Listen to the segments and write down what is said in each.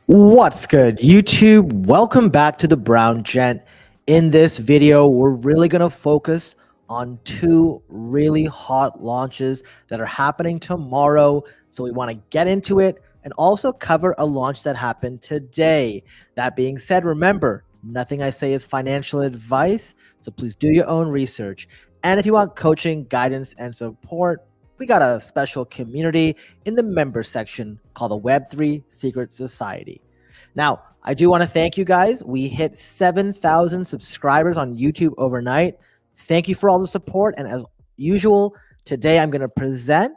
What's good, YouTube? Welcome back to the Brown Gent. In this video, we're really going to focus on two really hot launches that are happening tomorrow. So we want to get into it and also cover a launch that happened today. That being said, remember, nothing I say is financial advice, so please do your own research. And if you want coaching, guidance, and support, we got a special community in the member section called the Web3 Secret Society. Now, I do want to thank you guys. We hit 7,000 subscribers on YouTube overnight. Thank you for all the support. And as usual, today I'm going to present,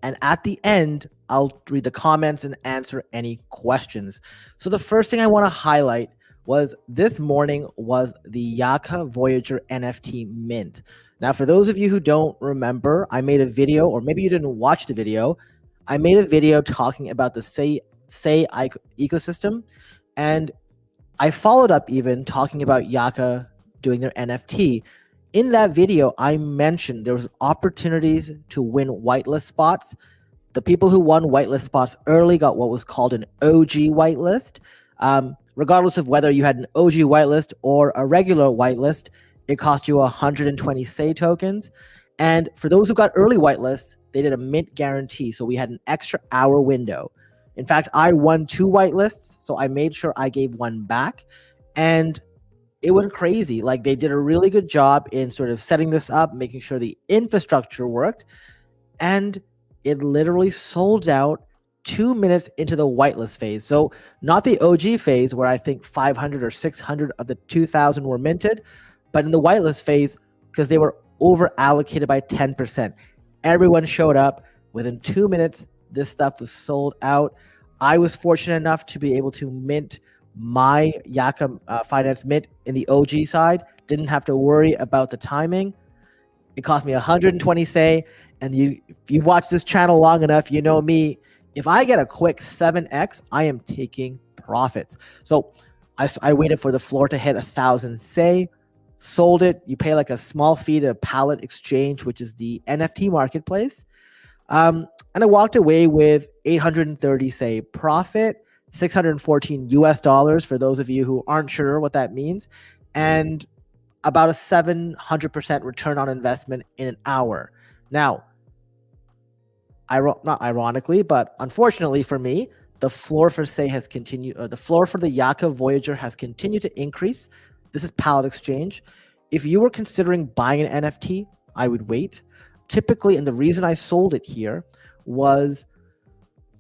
and at the end, I'll read the comments and answer any questions. So the first thing I want to highlight was this morning was the Yaka Voyager NFT mint. Now, for those of you who don't remember, I made a video, or maybe you didn't watch the video. I made a video talking about the Say ecosystem, and I followed up even talking about Yaka doing their NFT. In that video, I mentioned there was opportunities to win whitelist spots. The people who won whitelist spots early got what was called an OG whitelist. Regardless of whether you had an OG whitelist or a regular whitelist, it cost you 120 Say tokens. And for those who got early whitelists, they did a mint guarantee. So we had an extra hour window. In fact, I won 2 whitelists, so I made sure I gave one back. And it went crazy. Like, they did a really good job in sort of setting this up, making sure the infrastructure worked. And it literally sold out 2 minutes into the whitelist phase. So not the OG phase where I think 500 or 600 of the 2,000 were minted, but in the whitelist phase, because they were over allocated by 10%. Everyone showed up. Within 2 minutes, this stuff was sold out. I was fortunate enough to be able to mint my Yaka Finance mint in the OG side. Didn't have to worry about the timing. It cost me 120 Say. And if you've watched this channel long enough, you know me. If I get a quick 7x, I am taking profits. So I waited for the floor to hit 1,000 Say. Sold it. You pay like a small fee to Pallet Exchange, which is the NFT marketplace. And I walked away with 830 Say profit, 614 US dollars for those of you who aren't sure what that means, and about a 700% return on investment in an hour. Now, not ironically, but unfortunately for me, the floor for Say has continued, or the floor for the Yaka Voyager has continued to increase. This is Pallet Exchange. If you were considering buying an NFT, I would wait. Typically, and the reason I sold it here was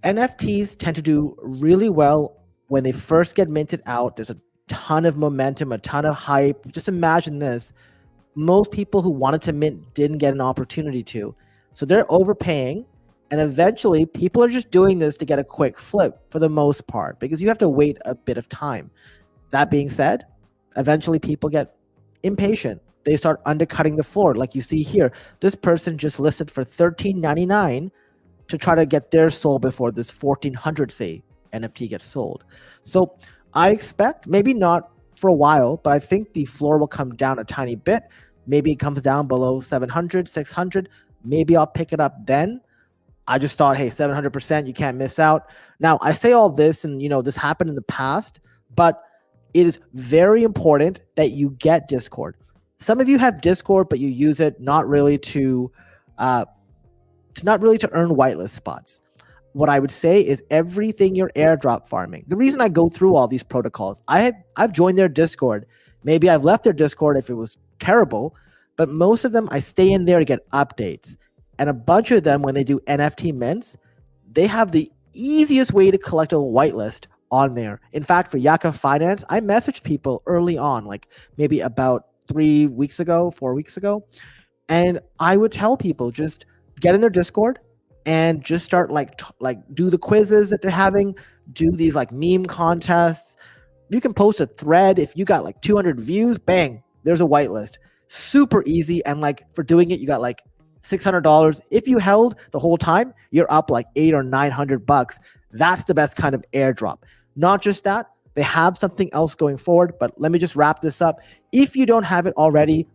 NFTs tend to do really well when they first get minted out. There's a ton of momentum, a ton of hype. Just imagine this. Most people who wanted to mint didn't get an opportunity to. So they're overpaying. And eventually, people are just doing this to get a quick flip for the most part, because you have to wait a bit of time. That being said, eventually people get impatient. They start undercutting the floor. Like you see here, this person just listed for $13.99 to try to get their sold before this 1,400 Say NFT gets sold. So I expect, maybe not for a while, but I think the floor will come down a tiny bit. Maybe it comes down below 700, 600. Maybe I'll pick it up then. I just thought, hey, 700%, you can't miss out. Now, I say all this, and this happened in the past, but it is very important that you get Discord. Some of you have Discord, but you use it not really to earn whitelist spots. What I would say is everything you're airdrop farming. The reason I go through all these protocols, I've joined their Discord. Maybe I've left their Discord if it was terrible, but most of them I stay in there to get updates. And a bunch of them, when they do NFT mints, they have the easiest way to collect a whitelist on there. In fact, for Yaka Finance, I messaged people early on, like maybe about 4 weeks ago, and I would tell people just get in their Discord and just start like do the quizzes that they're having, do these like meme contests. You can post a thread. If you got like 200 views, bang, there's a whitelist. Super easy. And like for doing it, you got like $600. If you held the whole time, you're up like $800 or $900. That's the best kind of airdrop. Not just that, they have something else going forward, but let me just wrap this up. If you don't have it already,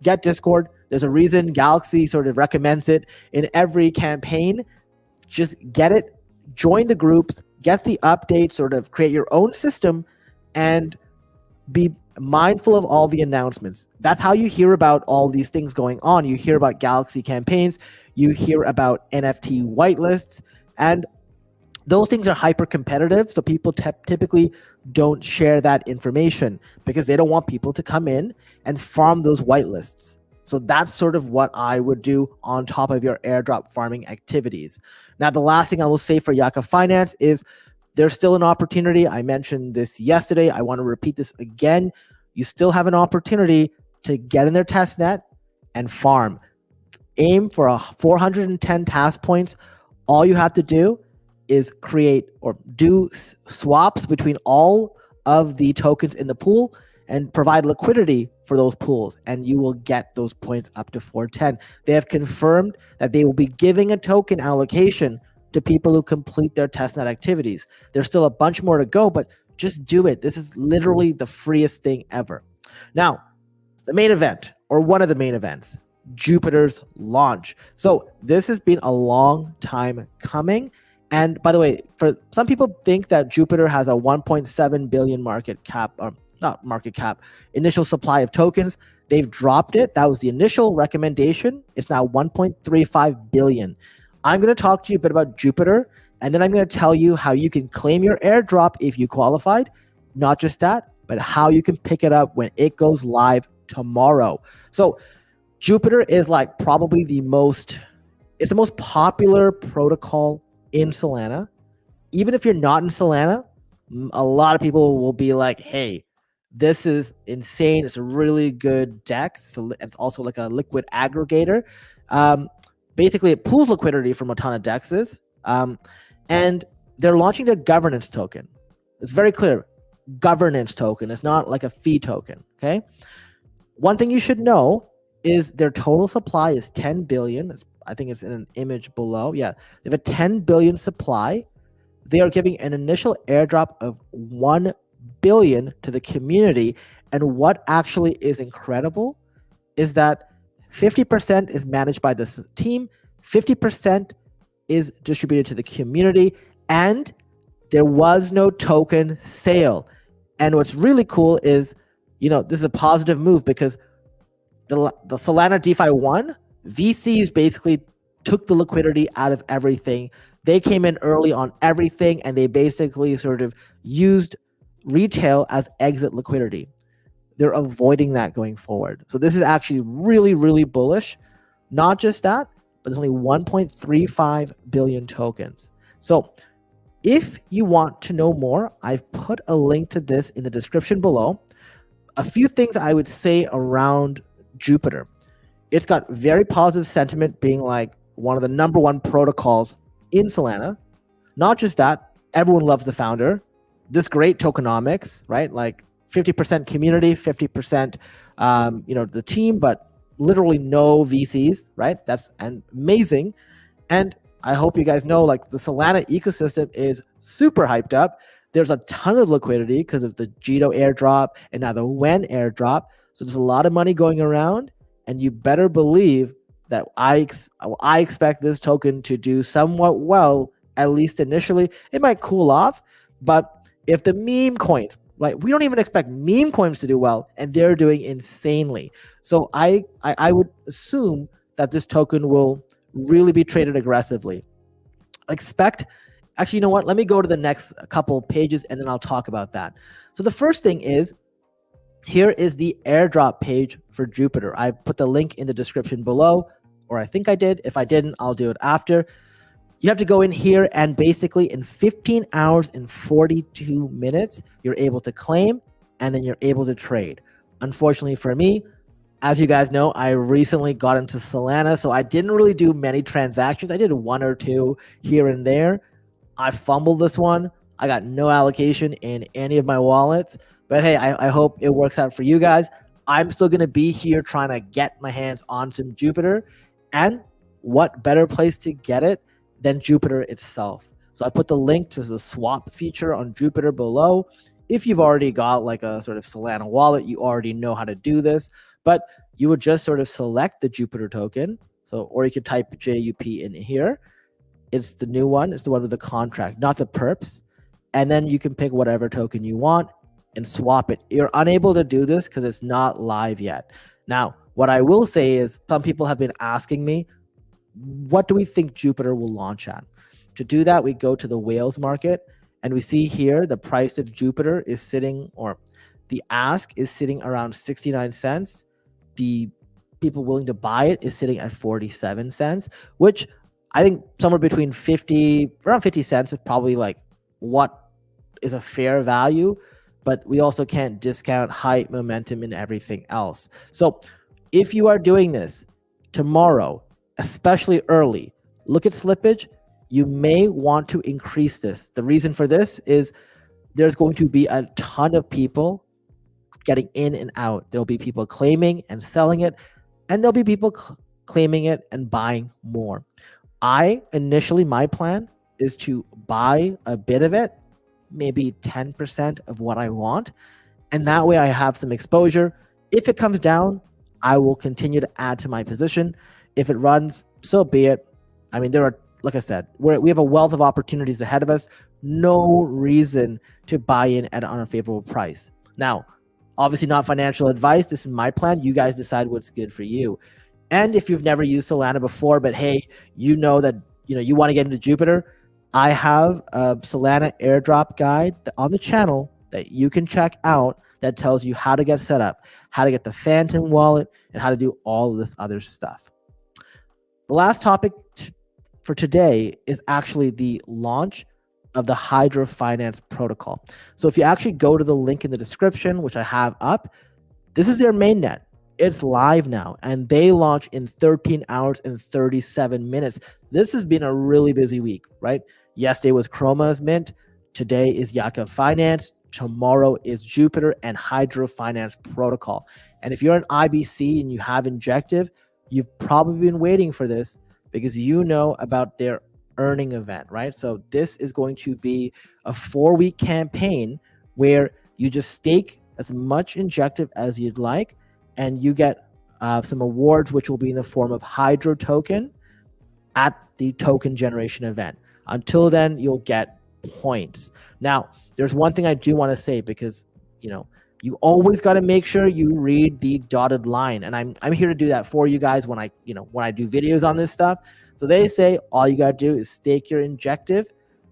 get Discord. There's a reason Galaxy sort of recommends it in every campaign. Just get it, join the groups, get the updates, sort of create your own system, and be mindful of all the announcements. That's how you hear about all these things going on. You hear about Galaxy campaigns, you hear about NFT whitelists, and those things are hyper competitive. So people typically don't share that information because they don't want people to come in and farm those whitelists. So that's sort of what I would do on top of your airdrop farming activities. Now, the last thing I will say for Yaka Finance is there's still an opportunity. I mentioned this yesterday. I want to repeat this again. You still have an opportunity to get in their testnet and farm. Aim for 410 task points. All you have to do is create or do swaps between all of the tokens in the pool and provide liquidity for those pools, and you will get those points up to 410. They have confirmed that they will be giving a token allocation to people who complete their testnet activities. There's still a bunch more to go, but just do it. This is literally the freest thing ever. Now, the main event, or one of the main events, Jupiter's launch. So this has been a long time coming. And by the way, for some people think that Jupiter has a 1.7 billion market cap, or not market cap, initial supply of tokens. They've dropped it. That was the initial recommendation. It's now 1.35 billion. I'm going to talk to you a bit about Jupiter, and then I'm going to tell you how you can claim your airdrop if you qualified. Not just that, but how you can pick it up when it goes live tomorrow. So Jupiter is like probably the most popular protocol in Solana. Even if you're not in Solana, a lot of people will be like, hey, this is insane. It's a really good DEX. It's also like a liquid aggregator. Basically, it pools liquidity from a ton of DEXs. And they're launching their governance token. It's very clear. Governance token. It's not like a fee token. Okay. One thing you should know is their total supply is 10 billion. I think it's in an image below. Yeah. They have a 10 billion supply. They are giving an initial airdrop of 1 billion to the community. And what actually is incredible is that 50% is managed by this team, 50% is distributed to the community, and there was no token sale. And what's really cool is, this is a positive move because the Solana DeFi 1, VCs basically took the liquidity out of everything. They came in early on everything, and they basically sort of used retail as exit liquidity. They're avoiding that going forward. So this is actually really, really bullish. Not just that, but there's only 1.35 billion tokens. So if you want to know more, I've put a link to this in the description below. A few things I would say around Jupiter. It's got very positive sentiment, being like one of the number one protocols in Solana. Not just that, everyone loves the founder. This great tokenomics, right? Like 50% community, 50%, the team, but literally no VCs, right? That's amazing. And I hope you guys know, like, the Solana ecosystem is super hyped up. There's a ton of liquidity because of the JITO airdrop and now the WEN airdrop. So there's a lot of money going around, and you better believe that I expect this token to do somewhat well, at least initially. It might cool off, but if the meme coins, right, we don't even expect meme coins to do well, and they're doing insanely. So I would assume that this token will really be traded aggressively. Actually, you know what? Let me go to the next couple pages, and then I'll talk about that. So the first thing is, here is the airdrop page for Jupiter. I put the link in the description below, or I think I did. If I didn't, I'll do it after. You have to go in here, and basically in 15 hours and 42 minutes, you're able to claim, and then you're able to trade. Unfortunately for me, as you guys know, I recently got into Solana, so I didn't really do many transactions. I did one or two here and there. I fumbled this one. I got no allocation in any of my wallets. But hey, I hope it works out for you guys. I'm still going to be here trying to get my hands on some Jupiter. And what better place to get it than Jupiter itself? So I put the link to the swap feature on Jupiter below. If you've already got like a sort of Solana wallet, you already know how to do this. But you would just sort of select the Jupiter token. Or you could type JUP in here. It's the new one. It's the one with the contract, not the perps. And then you can pick whatever token you want and swap it. You're unable to do this because it's not live yet. Now, what I will say is some people have been asking me, what do we think Jupiter will launch at? To do that, we go to the whales market and we see here the price of Jupiter is sitting, or the ask is sitting around 69 cents. The people willing to buy it is sitting at 47 cents, which I think somewhere between around 50 cents is probably like what is a fair value, but we also can't discount height, momentum, and everything else. So if you are doing this tomorrow, especially early, look at slippage. You may want to increase this. The reason for this is there's going to be a ton of people getting in and out. There'll be people claiming and selling it, and there'll be people claiming it and buying more. Initially, my plan is to buy a bit of it, maybe 10% of what I want. And that way I have some exposure. If it comes down, I will continue to add to my position. If it runs, so be it. I mean, there are, like I said, we have a wealth of opportunities ahead of us. No reason to buy in at an unfavorable price. Now, obviously not financial advice. This is my plan. You guys decide what's good for you. And if you've never used Solana before, but hey, you know that you want to get into Jupiter, I have a Solana airdrop guide on the channel that you can check out that tells you how to get set up, how to get the Phantom wallet, and how to do all of this other stuff. The last topic for today is actually the launch of the Hydro Finance protocol. So if you actually go to the link in the description, which I have up, this is their mainnet. It's live now, and they launch in 13 hours and 37 minutes. This has been a really busy week, right? Yesterday was Chroma's mint. Today is Yaka Finance. Tomorrow is Jupiter and Hydro Finance protocol. And if you're an IBC and you have Injective, you've probably been waiting for this because you know about their earning event, right? So this is going to be a 4-week campaign where you just stake as much Injective as you'd like, and you get some awards, which will be in the form of Hydro token at the token generation event. Until then, you'll get points. Now, there's one thing I do want to say, because you always got to make sure you read the dotted line, and I'm here to do that for you guys when I do videos on this stuff. So they say all you got to do is stake your Injective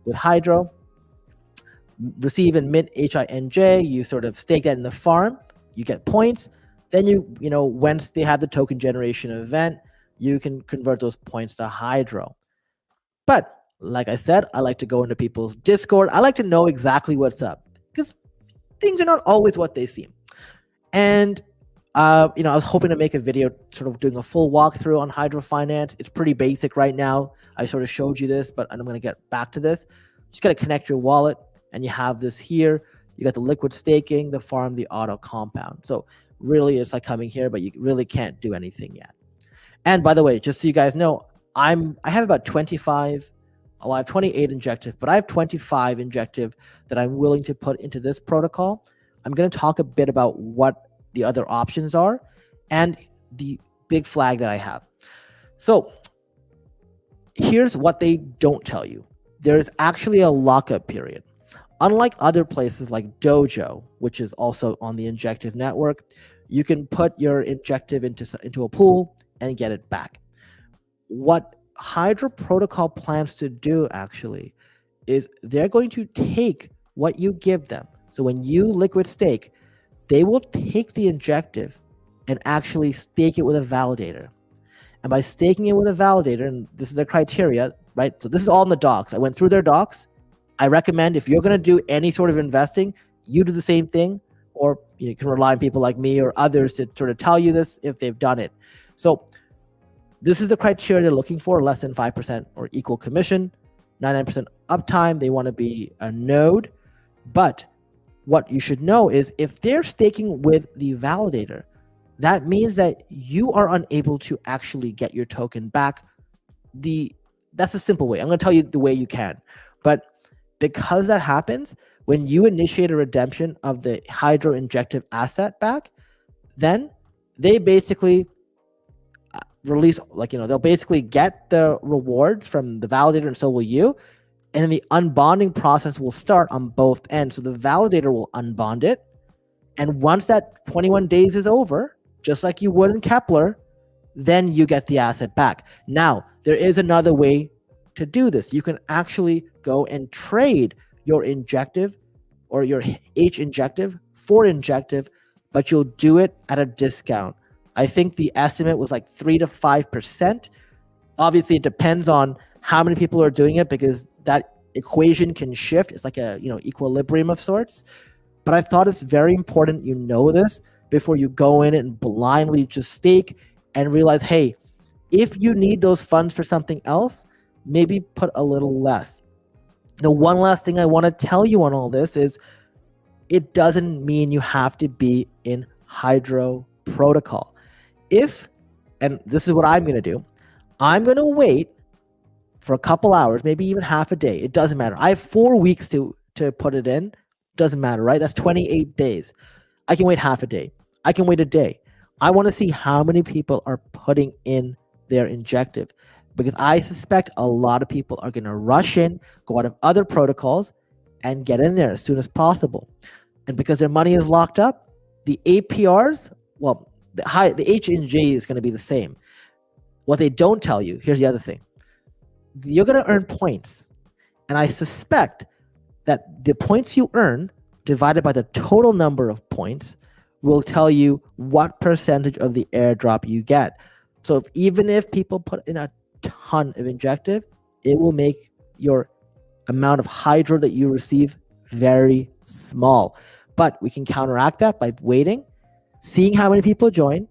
with Hydro, receive and mint HINJ. You sort of stake that in the farm, you get points. Then once they have the token generation event, you can convert those points to Hydro. But like I said, I like to go into people's Discord. I like to know exactly what's up, because things are not always what they seem. And I was hoping to make a video sort of doing a full walkthrough on Hydro Finance. It's pretty basic right now. I sort of showed you this, but I'm going to get back to this. Just got to connect your wallet, and you have this here. You got the liquid staking, the farm, the auto compound. So really, it's like coming here, but you really can't do anything yet. And by the way, just so you guys know, I have about 25. Well, I have 28 Injective, but I have 25 Injective that I'm willing to put into this protocol. I'm going to talk a bit about what the other options are and the big flag that I have. So here's what they don't tell you. There's actually a lockup period. Unlike other places like Dojo, which is also on the Injective network, you can put your Injective into a pool and get it back. What Hydro protocol plans to do actually is they're going to take what you give them. So when you liquid stake, they will take the Injective and actually stake it with a validator. And by staking it with a validator, and this is their criteria, right? So this is all in the docs. I went through their docs. I recommend if you're going to do any sort of investing, you do the same thing, or you can rely on people like me or others to sort of tell you this if they've done it. So this is the criteria they're looking for: less than 5% or equal commission, 99% uptime. They want to be a node. But what you should know is if they're staking with the validator, that means that you are unable to actually get your token back. That's a simple way. I'm going to tell you the way you can. But because that happens, when you initiate a redemption of the Hydro Injective asset back, then they basically release, like, they'll basically get the rewards from the validator and so will you. And then the unbonding process will start on both ends. So the validator will unbond it. And once that 21 days is over, just like you would in Kepler, then you get the asset back. Now, there is another way to do this. You can actually go and trade your injective or your H injective for injective, but you'll do it at a discount. I think the estimate was like 3 to 5%. Obviously, it depends on how many people are doing it because that equation can shift. It's like a equilibrium of sorts. But I thought it's very important you know this before you go in and blindly just stake and realize, hey, if you need those funds for something else, maybe put a little less. The one last thing I want to tell you on all this is it doesn't mean you have to be in HDRO protocol. And this is what I'm going to do, I'm going to wait for a couple hours, maybe even half a day. It doesn't matter. I have 4 weeks to put it in. Doesn't matter, right? That's 28 days. I can wait half a day. I can wait a day. I want to see how many people are putting in their injective because I suspect a lot of people are going to rush in, go out of other protocols, and get in there as soon as possible. And because their money is locked up, the APRs, well, the H and J is going to be the same. What they don't tell you, here's the other thing. You're going to earn points. And I suspect that the points you earn divided by the total number of points will tell you what percentage of the airdrop you get. So even if people put in a ton of injective, it will make your amount of HDRO that you receive very small. But we can counteract that by waiting, seeing how many people join,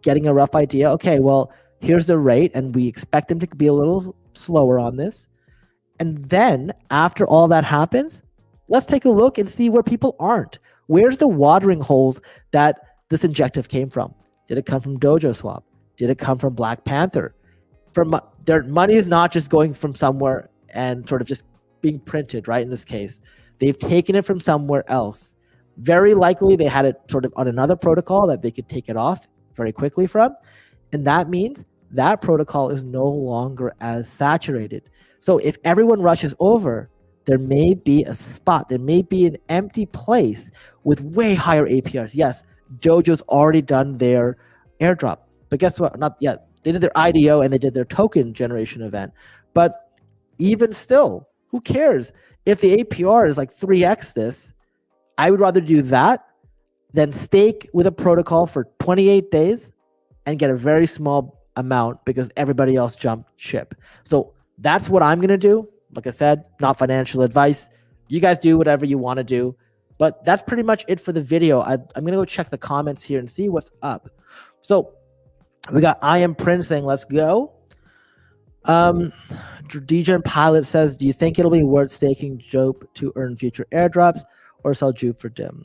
getting a rough idea. Okay, well, here's the rate, and we expect them to be a little slower on this. And then after all that happens, let's take a look and see where people aren't. Where's the watering holes that this injective came from? Did it come from Dojo Swap? Did it come from Black Panther? Their money is not just going from somewhere and sort of just being printed, right? In this case, they've taken it from somewhere else. Very likely they had it sort of on another protocol that they could take it off very quickly from. And that means that protocol is no longer as saturated. So if everyone rushes over, there may be a spot, there may be an empty place with way higher APRs. Yes, Dojo's already done their airdrop, but guess what? Not yet. They did their IDO and they did their token generation event. But even still, who cares? If the APR is like 3x this, I would rather do that than stake with a protocol for 28 days and get a very small amount because everybody else jumped ship. So that's what I'm going to do. Like I said, not financial advice. You guys do whatever you want to do. But that's pretty much it for the video. I'm going to go check the comments here and see what's up. So we got I Am Prince saying, let's go. DJ Pilot says, do you think it'll be worth staking JUP to earn future airdrops or sell JUP for dim?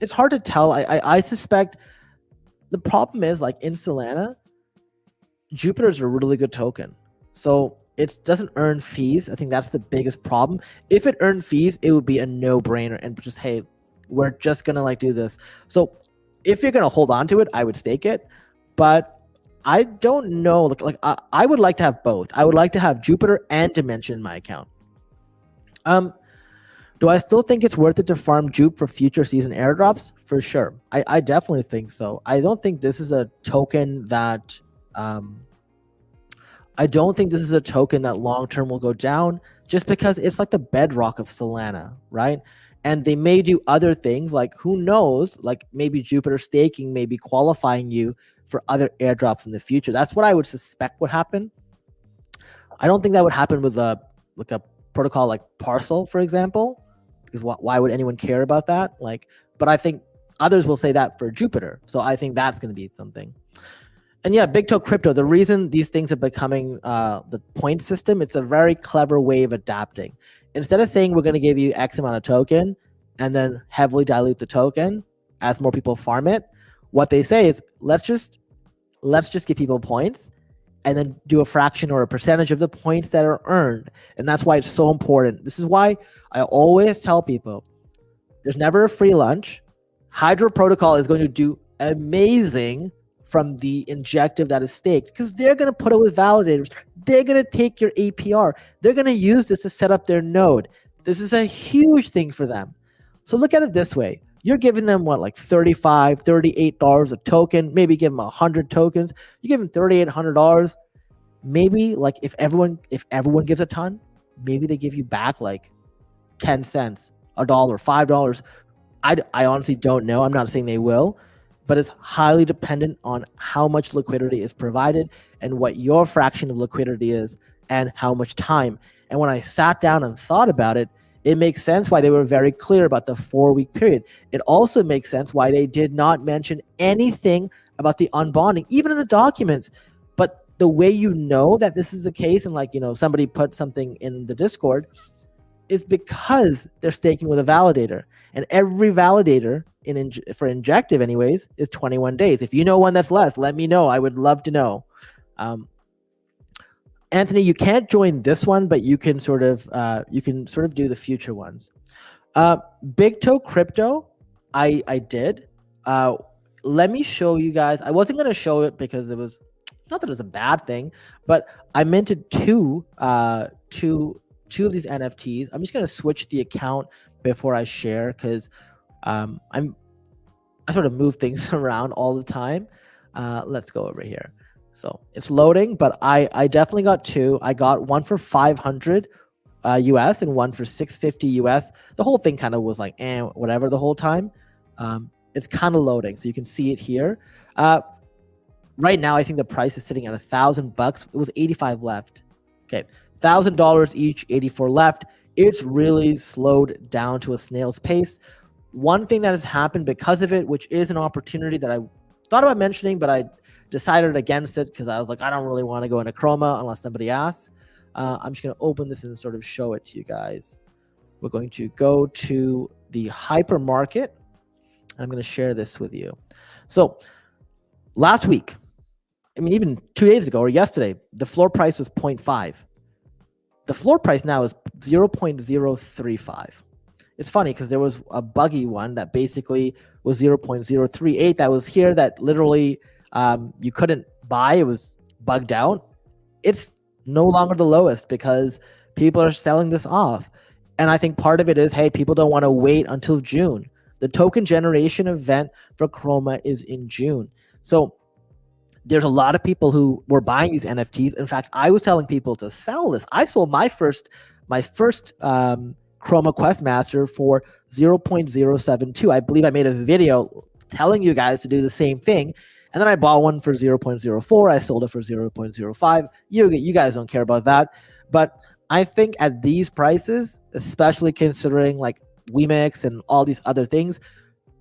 It's hard to tell. I suspect the problem is, like in Solana, Jupiter is a really good token. So it doesn't earn fees. I think that's the biggest problem. If it earned fees, it would be a no-brainer and just, hey, we're just going to like do this. So if you're going to hold on to it, I would stake it. But I don't know. I would like to have both. I would like to have Jupiter and Dimension in my account. Do I still think it's worth it to farm JUP for future season airdrops? For sure. I definitely think so. I don't think this is a token that long-term will go down just because it's like the bedrock of Solana, right? And they may do other things, like who knows, like maybe Jupiter staking may be qualifying you for other airdrops in the future. That's what I would suspect would happen. I don't think that would happen with a protocol like Parcel, for example, because why would anyone care about that? But I think others will say that for Jupiter. So I think that's going to be something. And yeah, Big Toe Crypto, the reason these things are becoming the point system, it's a very clever way of adapting. Instead of saying we're going to give you X amount of token and then heavily dilute the token as more people farm it, what they say is let's just give people points and then do a fraction or a percentage of the points that are earned. And that's why it's so important. This is why I always tell people there's never a free lunch. HDRO protocol is going to do amazing from the injective that is staked, because they're going to put it with validators. They're going to take your APR. They're going to use this to set up their node. This is a huge thing for them. So look at it this way. You're giving them what, like $35, $38 a token, maybe give them 100 tokens. You give them $3,800. Maybe like if everyone gives a ton, maybe they give you back like 10 cents, $1, $5. I honestly don't know. I'm not saying they will, but it's highly dependent on how much liquidity is provided and what your fraction of liquidity is and how much time. And when I sat down and thought about it, it makes sense why they were very clear about the 4-week period. It also makes sense why they did not mention anything about the unbonding, even in the documents. But the way you know that this is the case, and like, somebody put something in the Discord, is because they're staking with a validator. And every validator for injective anyways is 21 days. If you know one that's less, let me know. I would love to know. Anthony, you can't join this one, but you can sort of do the future ones. Big Toe Crypto, I did. Let me show you guys. I wasn't going to show it because it was not that it was a bad thing, but I minted two of these NFTs. I'm just going to switch the account before I share because I sort of move things around all the time. Let's go over here. So it's loading, but I definitely got two. I got one for 500 US and one for 650 US. The whole thing kind of was like, whatever the whole time. It's kind of loading, so you can see it here. Right now, I think the price is sitting at $1,000. It was 85 left. Okay, $1,000 each, 84 left. It's really slowed down to a snail's pace. One thing that has happened because of it, which is an opportunity that I thought about mentioning, but I decided against it because I was like, I don't really want to go into chroma unless somebody asks. I'm just going to open this and sort of show it to you guys. We're going to go to the hypermarket. I'm going to share this with you. So last week, I mean, even 2 days ago or yesterday, the floor price was 0.5. The floor price now is 0.035. It's funny because there was a buggy one that basically was 0.038 that was here that literally you couldn't buy. It was bugged out. It's no longer the lowest because people are selling this off. And I think part of it is, hey, people don't want to wait until June. The token generation event for Chroma is in June. So there's a lot of people who were buying these NFTs. In fact, I was telling people to sell this. I sold my first Chroma Questmaster for 0.072. I believe I made a video telling you guys to do the same thing. And then I bought one for 0.04. I sold it for 0.05. You guys don't care about that. But I think at these prices, especially considering like Wemix and all these other things,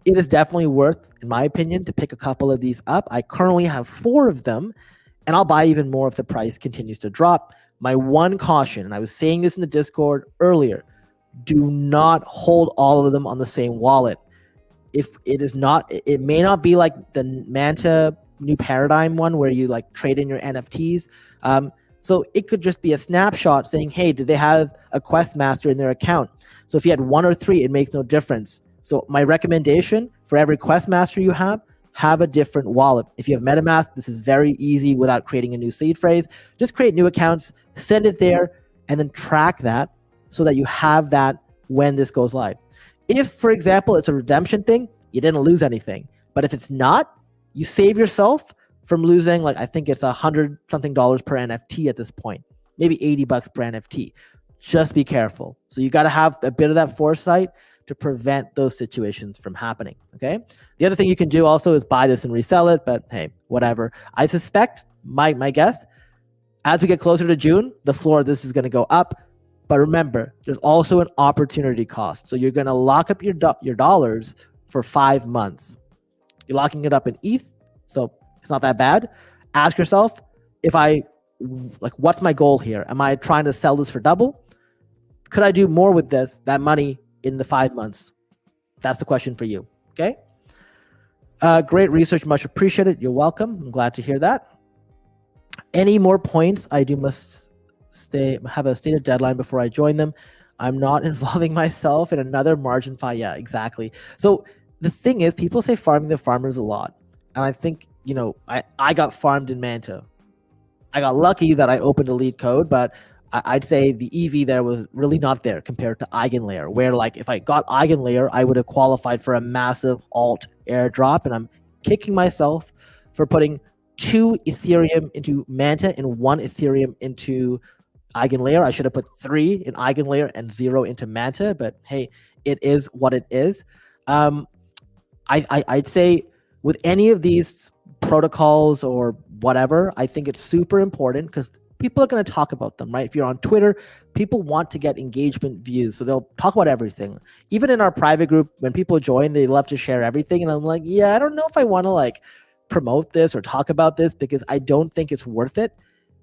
it is definitely worth, in my opinion, to pick a couple of these up. I currently have 4 of them, and I'll buy even more if the price continues to drop. My one caution, and I was saying this in the Discord earlier, do not hold all of them on the same wallet. If it is not, it may not be like the Manta New Paradigm one where you like trade in your NFTs. So it could just be a snapshot saying, hey, did they have a Questmaster in their account? So if you had 1 or 3, it makes no difference. So my recommendation for every Questmaster you have a different wallet. If you have MetaMask, this is very easy without creating a new seed phrase. Just create new accounts, send it there, and then track that so that you have that when this goes live. If, for example, it's a redemption thing, you didn't lose anything. But if it's not, you save yourself from losing, like I think it's $100 something per NFT at this point, maybe $80 per NFT. Just be careful. So you got to have a bit of that foresight to prevent those situations from happening, okay? The other thing you can do also is buy this and resell it, but hey, whatever. I suspect, my guess, as we get closer to June, the floor of this is gonna go up. But remember, there's also an opportunity cost. So you're gonna lock up your dollars for 5 months. You're locking it up in ETH, so it's not that bad. Ask yourself, what's my goal here? Am I trying to sell this for double? Could I do more with that money in the 5 months? That's the question for you, okay? Great research, much appreciated. You're welcome. I'm glad to hear that. Any more points? I must have a stated deadline before I join them. I'm not involving myself in another margin fi. Yeah, exactly. So the thing is, people say farming the farmers a lot. And I think I got farmed in Manta. I got lucky that I opened a lead code, but I'd say the EV there was really not there compared to Eigenlayer, where like if I got Eigenlayer, I would have qualified for a massive alt airdrop, and I'm kicking myself for putting 2 Ethereum into Manta and 1 Ethereum into Eigenlayer. I should have put 3 in Eigenlayer and 0 into Manta, but hey, it is what it is. I'd say with any of these protocols or whatever, I think it's super important because people are going to talk about them, right? If you're on Twitter, people want to get engagement views, so they'll talk about everything. Even in our private group, when people join, they love to share everything, and I'm like, yeah, I don't know if I want to like promote this or talk about this because I don't think it's worth it.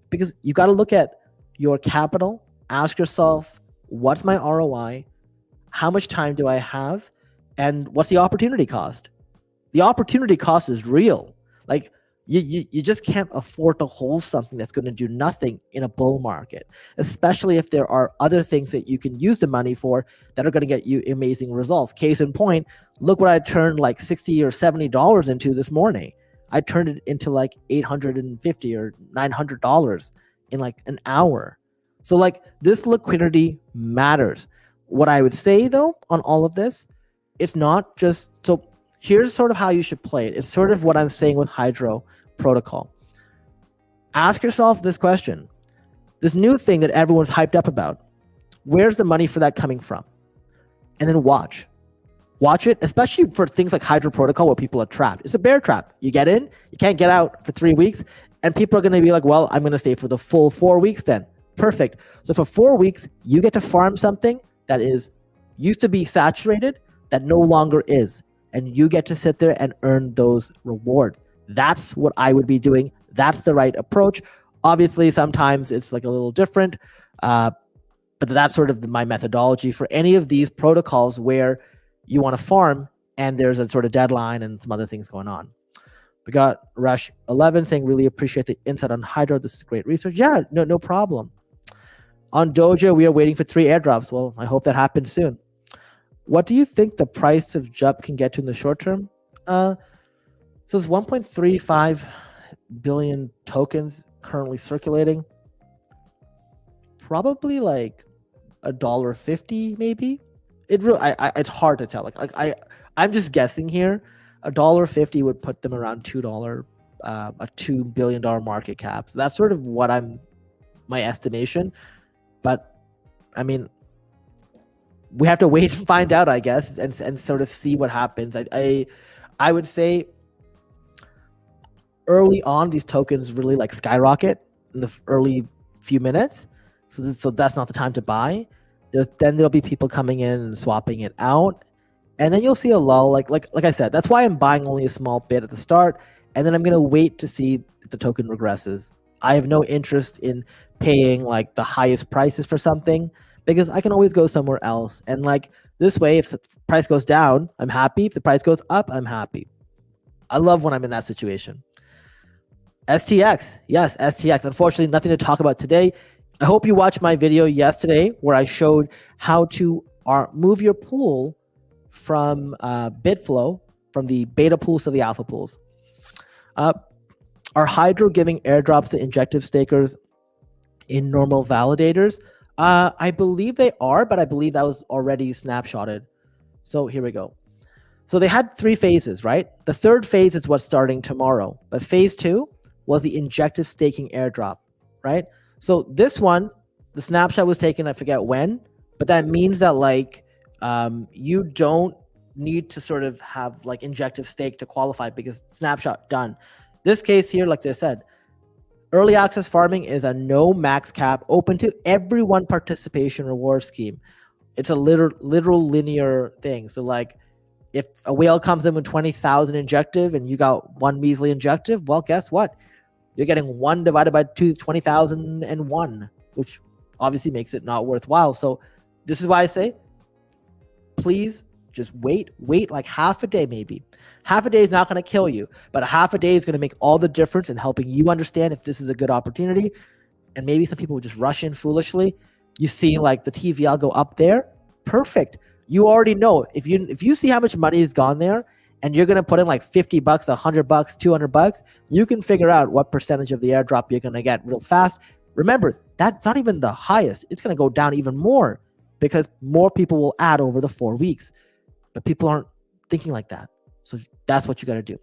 Because you got to look at your capital, ask yourself, what's my ROI? How much time do I have? And what's the opportunity cost? The opportunity cost is real. Like you just can't afford to hold something that's going to do nothing in a bull market, especially if there are other things that you can use the money for that are going to get you amazing results. Case in point, look what I turned like $60 or $70 into this morning. I turned it into like $850 or $900 in like an hour. So like this liquidity matters. What I would say though on all of this, it's not just, so here's sort of how you should play it. It's sort of what I'm saying with HDRO protocol. Ask yourself this question. This new thing that everyone's hyped up about, where's the money for that coming from? And then watch. Watch it, especially for things like HDRO protocol where people are trapped. It's a bear trap. You get in, you can't get out for 3 weeks, and people are going to be like, well, I'm going to stay for the full 4 weeks then. Perfect. So for 4 weeks, you get to farm something that is used to be saturated that no longer is. And you get to sit there and earn those rewards. That's what I would be doing. That's the right approach. Obviously, sometimes it's like a little different, but that's sort of my methodology for any of these protocols where you want to farm and there's a sort of deadline and some other things going on. We got Rush 11 saying, really appreciate the insight on HDRO. This is great research. Yeah, no problem. On Dojo, we are waiting for 3 airdrops. Well, I hope that happens soon. What do you think the price of JUP can get to in the short term? So it's 1.35 billion tokens currently circulating. Probably like $1.50 maybe. It's hard to tell. I'm just guessing here. $1.50 would put them around $2, a $2 billion market cap. So that's sort of what my estimation. But I mean, we have to wait and find out, I guess, and sort of see what happens. I would say early on, these tokens really like skyrocket in the early few minutes. So that's not the time to buy. Then there'll be people coming in and swapping it out. And then you'll see a lull. Like I said, that's why I'm buying only a small bit at the start. And then I'm going to wait to see if the token regresses. I have no interest in paying like the highest prices for something, because I can always go somewhere else. And like this way, if the price goes down, I'm happy. If the price goes up, I'm happy. I love when I'm in that situation. STX. Yes, STX. Unfortunately, nothing to talk about today. I hope you watched my video yesterday where I showed how to move your pool from BitFlow, from the beta pools to the alpha pools. Are HDRO giving airdrops to injective stakers in normal validators? I believe they are, but I believe that was already snapshotted. So here we go. So they had 3 phases, right? The 3rd phase is what's starting tomorrow. But phase 2 was the injective staking airdrop, right? So this one, the snapshot was taken, I forget when, but that means that like you don't need to sort of have like injective stake to qualify because snapshot done. This case here, like I said, early access farming is a no max cap, open to everyone participation reward scheme. It's a literal linear thing. So like if a whale comes in with 20,000 injective and you got 1 measly injective, well, guess what? You're getting 1 divided by 20,001, which obviously makes it not worthwhile. So this is why I say, please just wait like half a day maybe. Half a day is not going to kill you, but a half a day is going to make all the difference in helping you understand if this is a good opportunity. And maybe some people would just rush in foolishly. You see like the TVL go up there, perfect. You already know if you see how much money has gone there and you're going to put in like $50, $100, $200, you can figure out what percentage of the airdrop you're going to get real fast. Remember, that's not even the highest. It's going to go down even more because more people will add over the 4 weeks. But people aren't thinking like that. So that's what you got to do.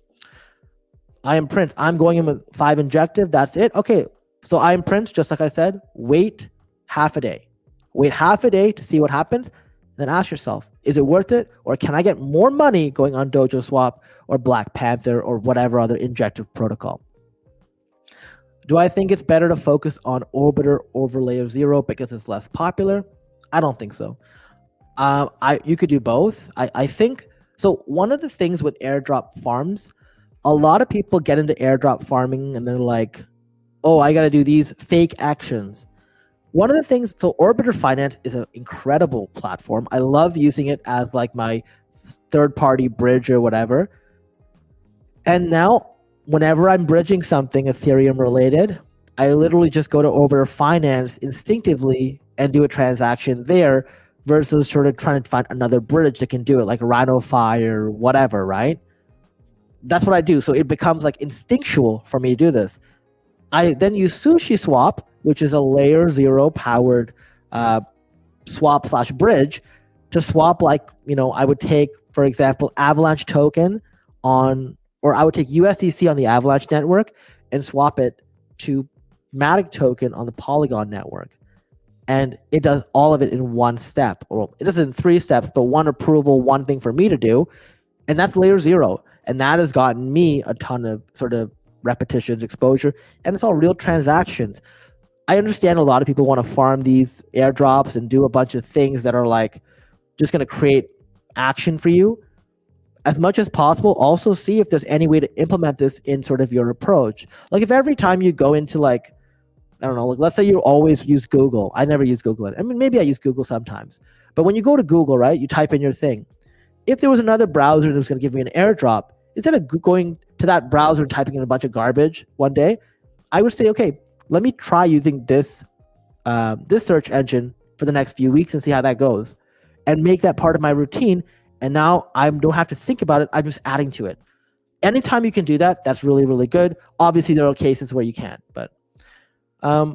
I am Prince. I'm going in with 5 injective. That's it. Okay. So I am Prince, just like I said, wait half a day. Wait half a day to see what happens. Then ask yourself, is it worth it? Or can I get more money going on Dojo Swap or Black Panther or whatever other injective protocol? Do I think it's better to focus on Orbiter over Layer 0 because it's less popular? I don't think so. You could do both. I think, so one of the things with airdrop farms, a lot of people get into airdrop farming and they're like, oh, I got to do these fake actions. One of the things, so Orbiter Finance is an incredible platform. I love using it as like my third-party bridge or whatever. And now, whenever I'm bridging something Ethereum related, I literally just go to Orbiter Finance instinctively and do a transaction there versus sort of trying to find another bridge that can do it, like RhinoFi or whatever, right? That's what I do. So it becomes like instinctual for me to do this. I then use SushiSwap, which is a Layer 0 powered swap/bridge to swap, like, I would take, for example, Avalanche token on, or I would take USDC on the Avalanche network and swap it to Matic token on the Polygon network. And it does all of it in one step. Or it does it in 3 steps, but one approval, one thing for me to do. And that's Layer 0. And that has gotten me a ton of sort of repetitions, exposure, and it's all real transactions. I understand a lot of people want to farm these airdrops and do a bunch of things that are like just going to create action for you. As much as possible, also see if there's any way to implement this in sort of your approach. Like if every time you go into like, I don't know, like let's say you always use Google. I never use Google. I mean, maybe I use Google sometimes. But when you go to Google, right, you type in your thing. If there was another browser that was going to give me an airdrop, instead of going to that browser and typing in a bunch of garbage one day, I would say, okay, let me try using this this search engine for the next few weeks and see how that goes, and make that part of my routine. And now I don't have to think about it. I'm just adding to it. Anytime you can do that, that's really, really good. Obviously, there are cases where you can't, but I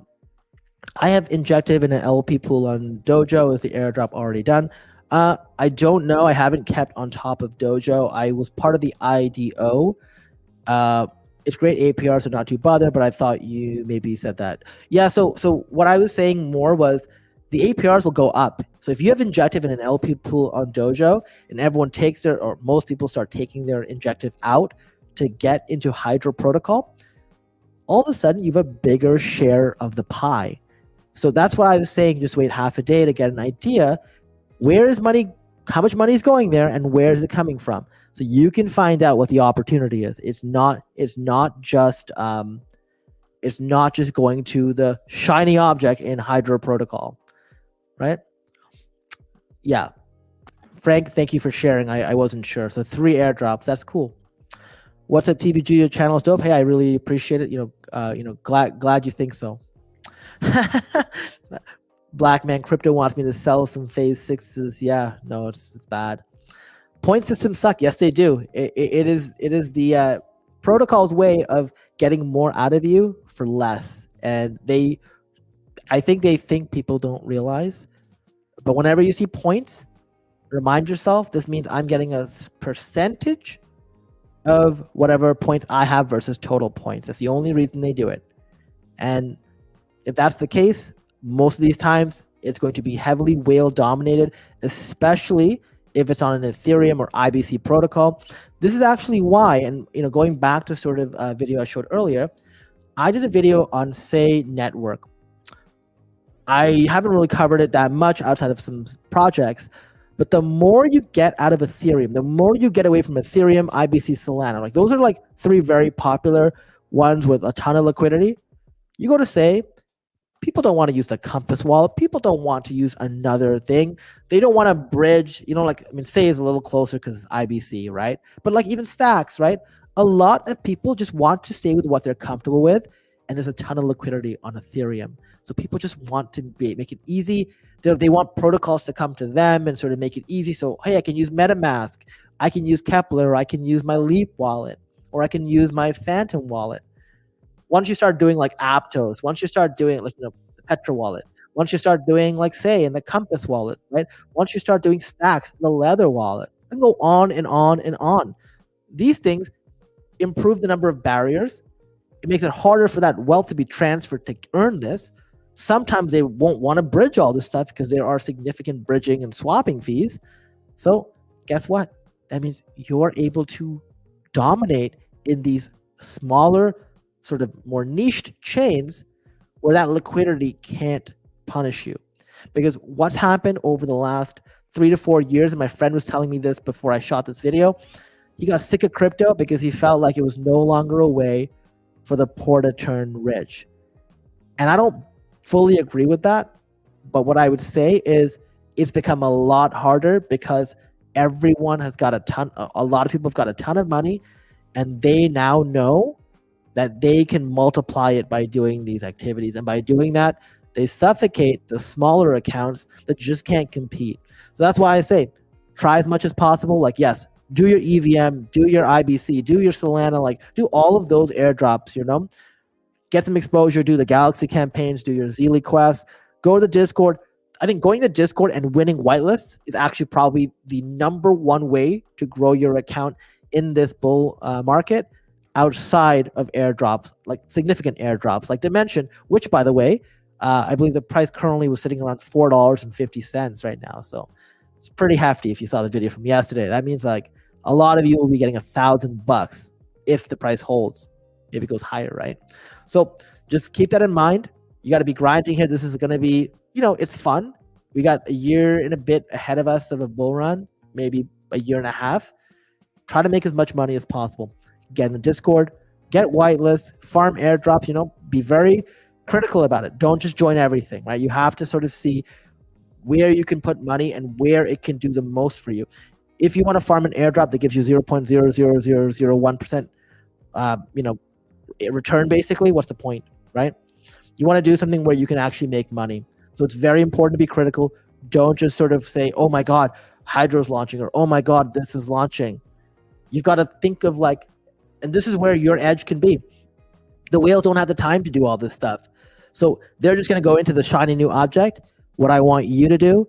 have injective in an LP pool on Dojo. Is the airdrop already done? I don't know. I haven't kept on top of Dojo. I was part of the IDO. It's great APR, so not too bothered, but I thought you maybe said that. Yeah, so what I was saying more was the APRs will go up. So if you have injective in an LP pool on Dojo and everyone takes their, or most people start taking their injective out to get into Hydro protocol, all of a sudden you have a bigger share of the pie. So that's what I was saying, just wait half a day to get an idea. Where is money, how much money is going there, and where is it coming from? So you can find out what the opportunity is. It's not just going to the shiny object in Hydro protocol, right? Yeah. Frank, thank you for sharing. I wasn't sure. So 3 airdrops. That's cool. What's up, TBG? Your channel is dope. Hey, I really appreciate it. Glad you think so. Black Man Crypto wants me to sell some phase 6s. Yeah, no, it's bad. Point systems suck. Yes, they do. It is the protocol's way of getting more out of you for less. And I think they think people don't realize. But whenever you see points, remind yourself, this means I'm getting a percentage of whatever points I have versus total points. That's the only reason they do it. And if that's the case, most of these times it's going to be heavily whale dominated, especially if it's on an Ethereum or IBC protocol. This is actually why, and going back to sort of a video I showed earlier, I did a video on Say Network. I haven't really covered it that much outside of some projects, but the more you get out of Ethereum, the more you get away from Ethereum, IBC, Solana, like those are like 3 very popular ones with a ton of liquidity. You go to Say, people don't want to use the Compass wallet. People don't want to use another thing. They don't want to bridge, Say is a little closer because it's IBC, right? But like even Stacks, right? A lot of people just want to stay with what they're comfortable with. And there's a ton of liquidity on Ethereum. So people just want to make it easy. They want protocols to come to them and sort of make it easy. So, hey, I can use MetaMask I can use Kepler, or I can use my Leap wallet, or I can use my Phantom wallet. Once you start doing like Aptos, once you start doing like the Petra wallet, once you start doing like say in the Compass wallet, right? Once you start doing stacks in the Leather wallet, and go on and on and on. These things improve the number of barriers. It makes it harder for that wealth to be transferred to earn this. Sometimes they won't want to bridge all this stuff because there are significant bridging and swapping fees. So guess what? That means you're able to dominate in these smaller, sort of more niched chains where that liquidity can't punish you. Because what's happened over the last 3 to 4 years, and my friend was telling me this before I shot this video, he got sick of crypto because he felt like it was no longer a way for the poor to turn rich. And I don't fully agree with that. But what I would say is it's become a lot harder because everyone has got a lot of people have got a ton of money, and they now know that they can multiply it by doing these activities. And by doing that, they suffocate the smaller accounts that just can't compete. So that's why I say try as much as possible. Like, yes, do your EVM, do your IBC, do your Solana, like do all of those airdrops, get some exposure, do the Galaxy campaigns, do your Zeely quests, go to the Discord. I think going to Discord and winning whitelists is actually probably the number one way to grow your account in this bull market outside of airdrops, like significant airdrops, like Dimension, which, by the way, I believe the price currently was sitting around $4.50 right now. So it's pretty hefty if you saw the video from yesterday. That means like a lot of you will be getting $1,000 if the price holds. Maybe it goes higher, right? So just keep that in mind. You got to be grinding here. This is going to be, it's fun. We got a year and a bit ahead of us of a bull run, maybe a year and a half. Try to make as much money as possible. Get in the Discord, get whitelists, farm airdrops, be very critical about it. Don't just join everything, right? You have to sort of see where you can put money and where it can do the most for you. If you want to farm an airdrop that gives you 0.00001%, return, basically, what's the point, right? You want to do something where you can actually make money. So it's very important to be critical. Don't just sort of say, oh my God, HDRO's launching, or oh my God, this is launching. You've got to think of like, and this is where your edge can be. The whales don't have the time to do all this stuff. So they're just going to go into the shiny new object. What I want you to do,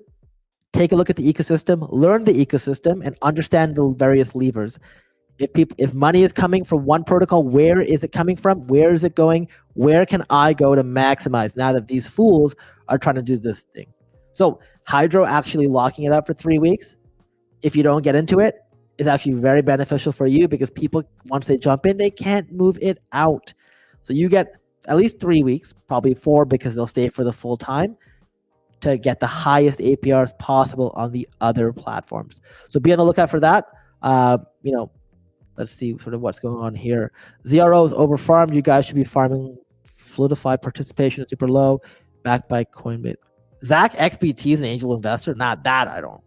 take a look at the ecosystem, learn the ecosystem, and understand the various levers. If money is coming from one protocol, where is it coming from? Where is it going? Where can I go to maximize now that these fools are trying to do this thing? So HDRO actually locking it up for 3 weeks, if you don't get into it, is actually very beneficial for you because people, once they jump in, they can't move it out. So you get at least 3 weeks, probably 4 because they'll stay for the full time, to get the highest APRs possible on the other platforms. So be on the lookout for that. Let's see sort of what's going on here. ZRO is overfarmed. You guys should be farming. Fluidify participation is super low. Backed by Coinbase. Zach XBT is an angel investor. Not that I don't.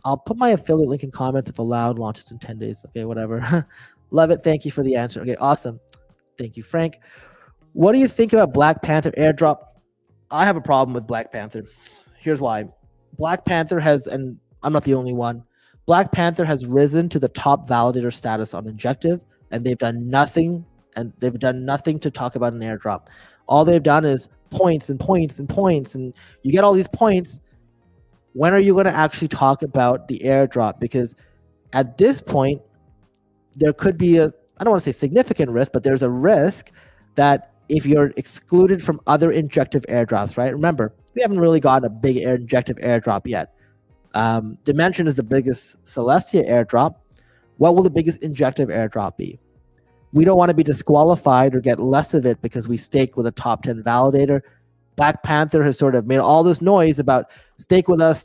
I'll put my affiliate link in comments if allowed. Launches in 10 days. Okay, whatever. Love it. Thank you for the answer. Okay, awesome. Thank you, Frank. What do you think about Black Panther airdrop? I have a problem with Black Panther. Here's why. Black Panther has, and I'm not the only one, Black Panther has risen to the top validator status on Injective, and they've done nothing, to talk about an airdrop. All they've done is points and points and points, and you get all these points. When are you going to actually talk about the airdrop? Because at this point, there could be I don't want to say significant risk, but there's a risk that if you're excluded from other injective airdrops, right? Remember, we haven't really gotten a big injective airdrop yet. Dimension is the biggest Celestia airdrop. What will the biggest injective airdrop be? We don't want to be disqualified or get less of it because we stake with a top 10 validator. Black Panther has sort of made all this noise about stake with us,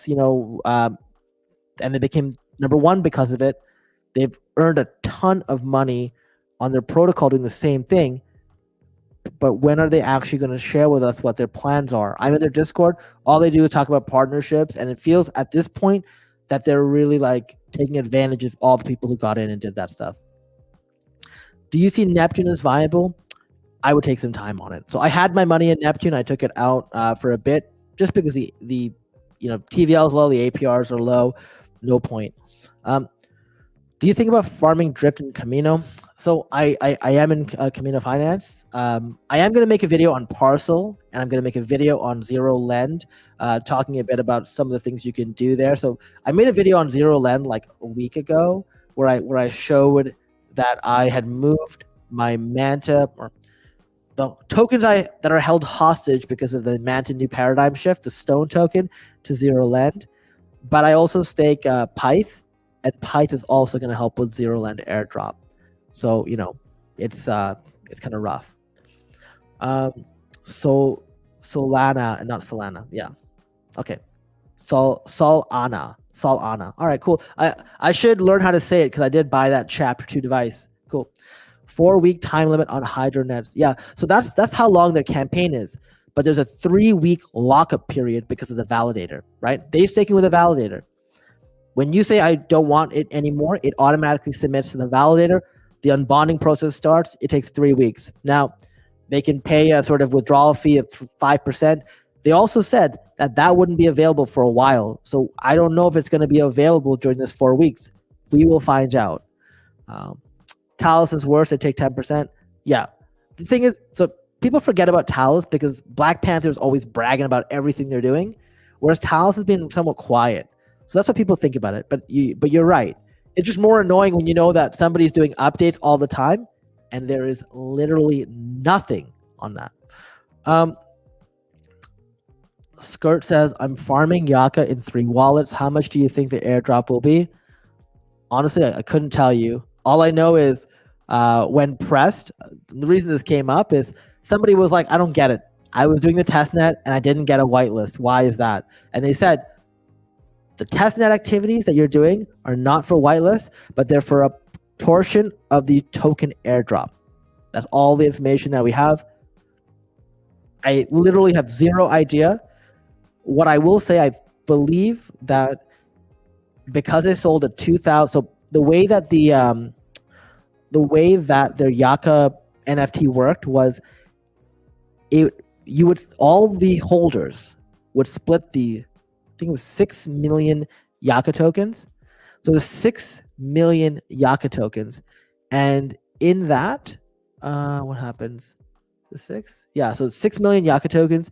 and they became number one because of it. They've earned a ton of money on their protocol doing the same thing. But when are they actually going to share with us what their plans are? I'm in their Discord. All they do is talk about partnerships. And it feels at this point that they're really like taking advantage of all the people who got in and did that stuff. Do you see Neptune as viable? I would take some time on it. So I had my money in Neptune. I took it out for a bit just because the TVL is low, the APRs are low. no point. Um, do you think about farming drift in Camino? So I am in Camino Finance. I am going to make a video on Parcel, and I'm going to make a video on Zero Lend, talking a bit about some of the things you can do there. So I made a video on Zero Lend like a week ago, where I showed that I had moved my Manta, or the tokens that are held hostage because of the Manta new paradigm shift, the Stone token, to Zero Lend. But I also stake Pyth, and Pyth is also going to help with Zero Lend airdrop. So it's kind of rough. So Solana and not Solana, yeah. Okay, Solana. All right, cool. I should learn how to say it because I did buy that Chapter 2 device. Cool. 4-week time limit on HydroNets. Yeah, so that's how long their campaign is. But there's a 3-week lockup period because of the validator, right? They staking with a validator. When you say I don't want it anymore, it automatically submits to the validator. The unbonding process starts. It takes 3 weeks. Now, they can pay a sort of withdrawal fee of 5%. They also said that wouldn't be available for a while. So I don't know if it's going to be available during this 4 weeks. We will find out. Talos is worse. They take 10%. Yeah. The thing is, so people forget about Talos because Black Panther is always bragging about everything they're doing, whereas Talos has been somewhat quiet. So that's what people think about it. But you're right. It's just more annoying when you know that somebody's doing updates all the time and there is literally nothing on that. Skirt says, I'm farming Yaka in 3 wallets. How much do you think the airdrop will be? Honestly, I couldn't tell you. All I know is when pressed, the reason this came up is somebody was like, I don't get it. I was doing the testnet and I didn't get a whitelist. Why is that? And they said, the testnet activities that you're doing are not for whitelist, but they're for a portion of the token airdrop. That's all the information that we have. I literally have zero idea. What I will say, I believe that because they sold a 2,000, so the way that their Yaka NFT worked was, all the holders would split the, I think it was 6 million Yaka tokens. So there's 6 million Yaka tokens, and in that, what happens? The 6? Yeah, so 6 million Yaka tokens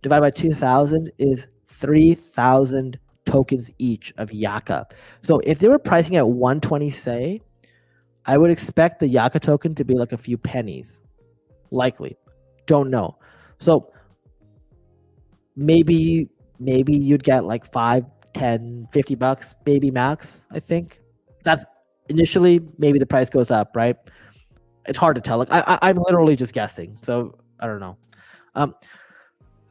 divided by 2,000 is 3,000 tokens each of Yaka. So if they were pricing at 120, say, I would expect the Yaka token to be like a few pennies. Likely. Don't know. So maybe you'd get like 5, 10, 50 bucks, maybe max, I think. That's initially, maybe the price goes up, right? It's hard to tell. Like I'm literally just guessing. So I don't know.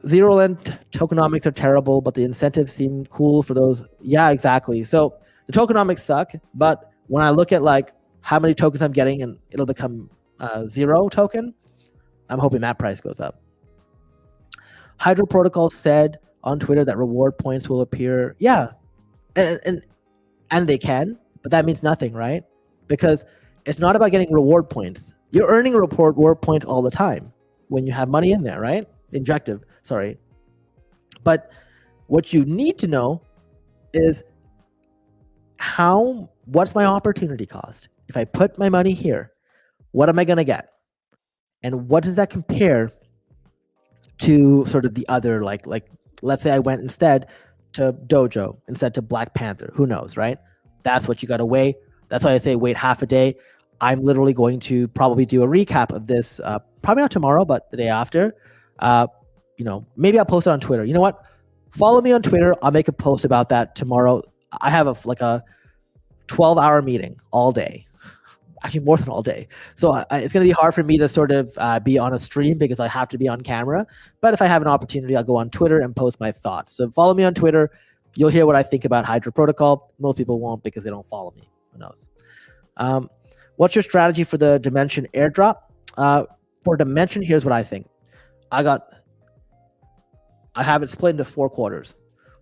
Zero Lend tokenomics are terrible, but the incentives seem cool for those. Yeah, exactly. So the tokenomics suck, but when I look at like how many tokens I'm getting and it'll become 0 token, I'm hoping that price goes up. Hydro Protocol said on Twitter that reward points will appear. Yeah, and they can, but that means nothing, right? Because it's not about getting reward points. You're earning reward points all the time when you have money in there, right? Injective, sorry. But what you need to know is what's my opportunity cost? If I put my money here, what am I going to get? And what does that compare to sort of the other, like let's say I went instead to Dojo instead to Black Panther, who knows, right? That's what you got to weigh. That's why I say wait half a day. I'm literally going to probably do a recap of this, probably not tomorrow, but the day after. Maybe I'll post it on Twitter. You know what? Follow me on Twitter. I'll make a post about that tomorrow. I have a 12-hour meeting all day. Actually, more than all day. So it's going to be hard for me to sort of be on a stream because I have to be on camera. But if I have an opportunity, I'll go on Twitter and post my thoughts. So follow me on Twitter. You'll hear what I think about Hydro Protocol. Most people won't because they don't follow me. Who knows? What's your strategy for the Dimension airdrop? For Dimension, here's what I think. I have it split into 4 quarters.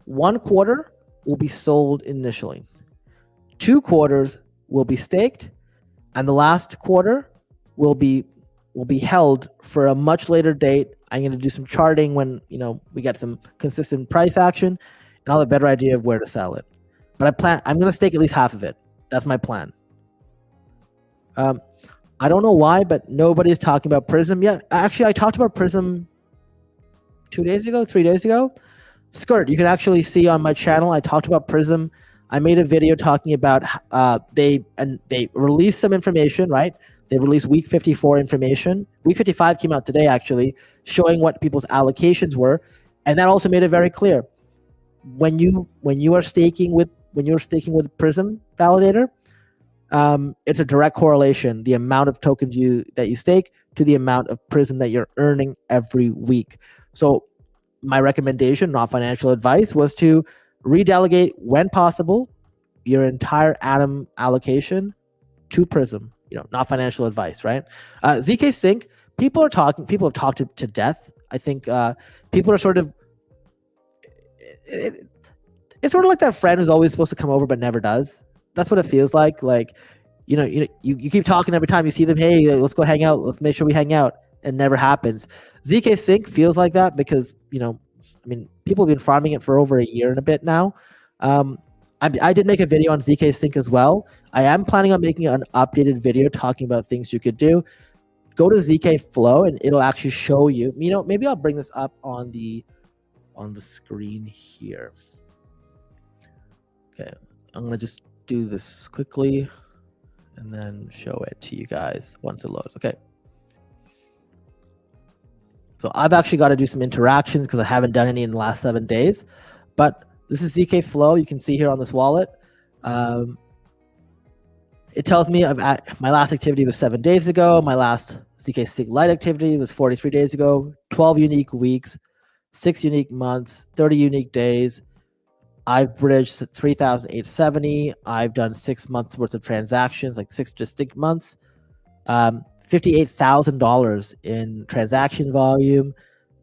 1 quarter will be sold initially. 2 quarters will be staked, and the last quarter will be held for a much later date. I'm going to do some charting when we get some consistent price action, and I'll have a better idea of where to sell it. But I'm going to stake at least half of it. That's my plan. I don't know why, but nobody's talking about Prism yet. Actually, I talked about Prism 3 days ago. Skirt, you can actually see on my channel, I talked about Prism. I made a video talking about they released some information, right? They released week 54 information. Week 55 came out today, actually, showing what people's allocations were, and that also made it very clear. When you are staking with Prism validator, it's a direct correlation, the amount of tokens that you stake to the amount of Prism that you're earning every week. So my recommendation, not financial advice, was to redelegate when possible your entire Atom allocation to Prism. Not financial advice, right? ZK Sync, people have talked to death. I think people are sort of, it's sort of like that friend who's always supposed to come over but never does. That's what it feels like. Like, you keep talking every time you see them. Hey, let's go hang out. Let's make sure we hang out. It never happens. ZK Sync feels like that because, people have been farming it for over a year and a bit now. I did make a video on ZK Sync as well. I am planning on making an updated video talking about things you could do. Go to ZK Flow and it'll actually show you. Maybe I'll bring this up on the screen here. Okay, I'm gonna just do this quickly and then show it to you guys once it loads. Okay. So I've actually got to do some interactions because I haven't done any in the last 7 days, but this is ZK Flow. You can see here on this wallet. It tells me my last activity was 7 days ago. My last ZK Sync Lite activity was 43 days ago. 12 unique weeks, 6 unique months, 30 unique days. I've bridged 3,870. I've done 6 months worth of transactions, like 6 distinct months. $58,000 in transaction volume,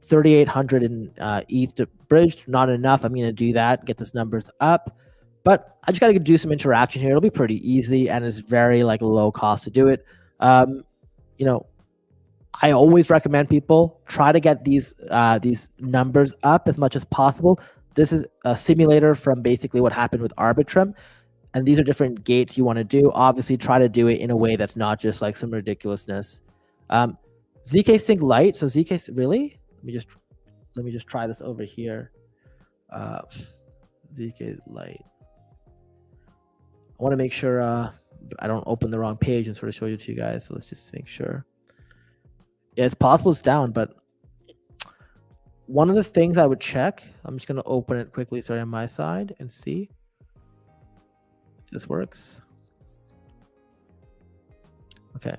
3,800 in ETH to bridge. Not enough. I'm going to do that, get those numbers up. But I just got to do some interaction here. It'll be pretty easy, and it's very low cost to do it. I always recommend people try to get these numbers up as much as possible. This is a simulator from basically what happened with Arbitrum. And these are different gates you want to do. Obviously, try to do it in a way that's not just like some ridiculousness. ZK Sync Lite. So ZK, really? Let me just try this over here. ZK Lite. I want to make sure I don't open the wrong page and sort of show you to you guys. So let's just make sure. Yeah, it's possible it's down, but one of the things I would check, I'm just going to open it quickly, sorry, on my side and see. This works. Okay,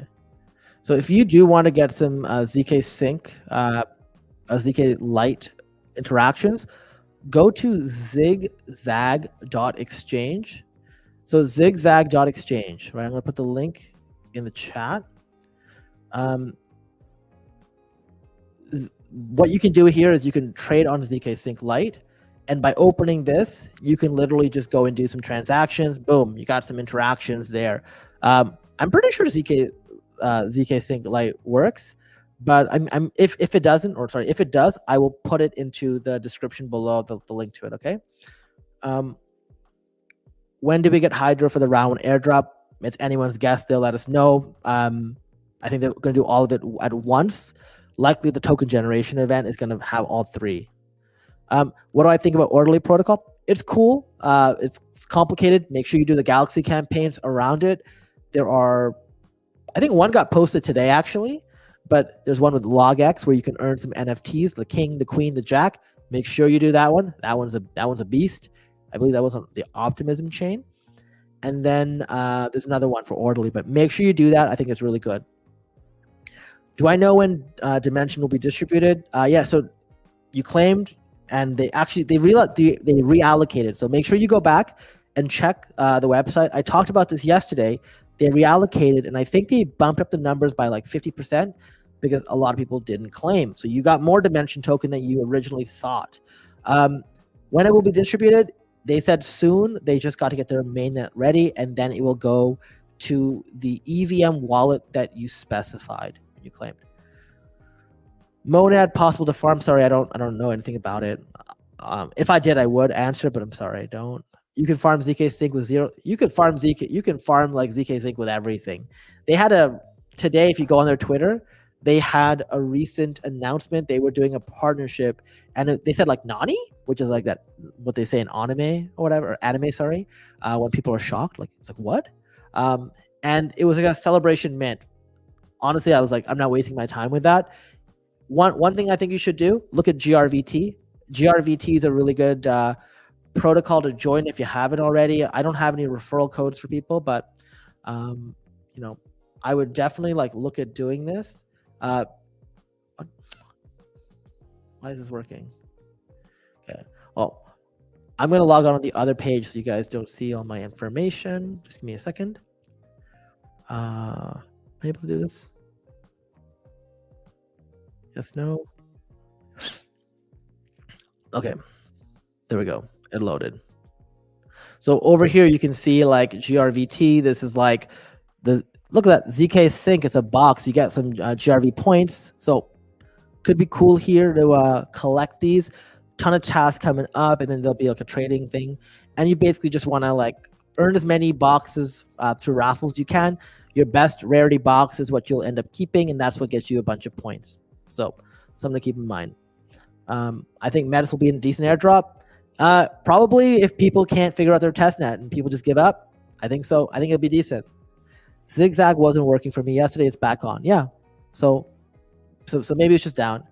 so if you do want to get some ZK Sync, ZK Lite interactions, go to zigzag.exchange. So zigzag.exchange, right? I'm going to put the link in the chat. What you can do here is you can trade on ZK Sync Lite. And by opening this, you can literally just go and do some transactions. Boom, you got some interactions there. I'm pretty sure ZK Sync Lite works, but if it doesn't, or sorry, if it does, I will put it into the description below, the link to it. Okay. When do we get HDRO for the round 1 airdrop? It's anyone's guess. They'll let us know. I think they're going to do all of it at once. Likely, the token generation event is going to have all 3. What do I think about Orderly Protocol? It's cool. It's complicated. Make sure you do the Galaxy campaigns around it. There are, I think one got posted today actually, but there's one with LogX where you can earn some NFTs, the king, the queen, the jack. Make sure you do that one. That one's a beast. I believe that was on the Optimism chain. And then there's another one for Orderly, but make sure you do that. I think it's really good. Do I know when Dimension will be distributed? Yeah, so you claimed, and they reallocated. So make sure you go back and check the website. I talked about this yesterday. They reallocated, and I think they bumped up the numbers by like 50% because a lot of people didn't claim. So you got more Dimension token than you originally thought. When it will be distributed, they said soon. They just got to get their mainnet ready, and then it will go to the EVM wallet that you specified when you claimed. Monad possible to farm. Sorry, I don't know anything about it. If I did, I would answer, but I'm sorry, I don't. You can farm ZK Sync with zero. You can farm ZK. You can farm like ZK Sync with everything. They had today. If you go on their Twitter, they had a recent announcement. They were doing a partnership, and they said like Nani, which is like that what they say in anime or whatever, or anime. Sorry, when people are shocked, like it's like what? And it was like a celebration mint. Honestly, I was like, I'm not wasting my time with that. One thing I think you should do, look at GRVT. GRVT is a really good protocol to join if you haven't already. I don't have any referral codes for people, but you know, I would definitely like look at doing this. Why is this working? Okay. Well, I'm gonna log on the other page so you guys don't see all my information. Just give me a second. Am I able to do this? Yes, no. Okay, there we go. It loaded. So over here you can see like GRVT. This is like look at that ZK Sync. It's a box. You get some GRV points. So could be cool here to collect these. Ton of tasks coming up, and then there'll be like a trading thing. And you basically just want to like earn as many boxes through raffles you can. Your best rarity box is what you'll end up keeping, and that's what gets you a bunch of points. So something to keep in mind. I think Metis will be a decent airdrop. Probably if people can't figure out their testnet and people just give up. I think so. I think it'll be decent. Zigzag wasn't working for me yesterday. It's back on. Yeah. So maybe it's just down.